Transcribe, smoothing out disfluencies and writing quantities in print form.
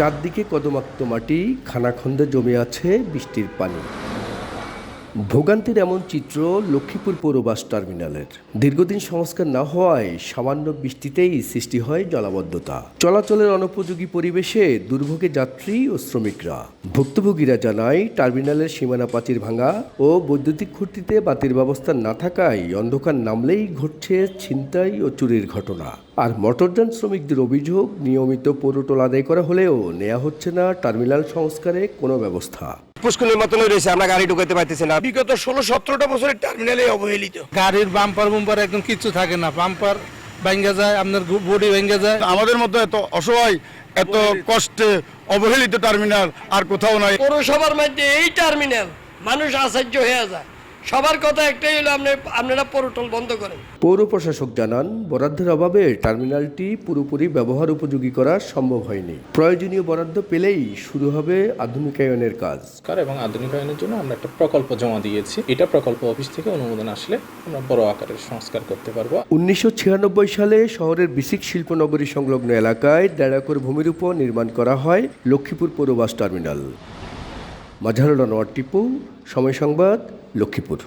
চারদিকে কদমাক্ত মাটি, খানাখন্দে জমে আছে বৃষ্টির পানি। ভোগান্তির এমন চিত্র লক্ষ্মীপুর পৌর বাস টার্মিনালের। দীর্ঘদিন সংস্কার না হওয়ায় সামান্য বৃষ্টিতেই সৃষ্টি হয় জলাবদ্ধতা। চলাচলের অনুপযোগী পরিবেশে দুর্ভোগে যাত্রী ও শ্রমিকরা। ভুক্তভোগীরা জানায়, টার্মিনালের সীমানা প্রাচীর ভাঙা ও বৈদ্যুতিক খুঁটিতে বাতির ব্যবস্থা না থাকায় অন্ধকার নামলেই ঘটছে ছিনতাই ও চুরির ঘটনা। আর মোটরযান শ্রমিকদের অভিযোগ, নিয়মিত পৌর টোল আদায় করা হলেও নেওয়া হচ্ছে না টার্মিনাল সংস্কারে কোনো ব্যবস্থা। পুষ্কুলের মতনই রয়েছে, আমরা গাড়ি ঢুকাতে পারতেছি না। বিগত 16-17টা বছরের টার্মিনালে অবহেলিত। গাড়ির বাম্পার একদম কিছু থাকে না, বাম্পার ভেঙে যায়, আপনার বডি ভেঙে যায়। আমাদের মতো এত অসহায়, এত কষ্টে অবহেলিত টার্মিনাল আর কোথাও নাই। পৌরসভার মধ্যে এই টার্মিনাল মানুষ আশ্চর্য হয়ে যায়। সবার কথা একটাই হলো, আপনারা পৌরটোল বন্ধ করেন। পৌর প্রশাসক জানান, বরাদ্দের অভাবে টার্মিনালটি পুরোপুরি ব্যবহার উপযোগী করা সম্ভব হয়নি। প্রয়োজনীয় বরাদ্দ পেলেই শুরু হবে আধুনিকায়নের কাজ। এবং আধুনিকায়নের জন্য আমরা একটা প্রকল্প জমা দিয়েছি। এটা প্রকল্প অফিস থেকে অনুমোদন আসলে আমরা বড় আকারের সংস্কার করতে পারবো। 1996 সালে শহরের বিসিক শিল্পনগরী সংলগ্ন এলাকায় 1.5 একর ভূমির উপর নির্মাণ করা হয় লক্ষ্মীপুর পৌর বাস টার্মিনাল। মাজহারুল আনোয়ার টিপু, সময় সংবাদ, লক্ষ্মীপুর।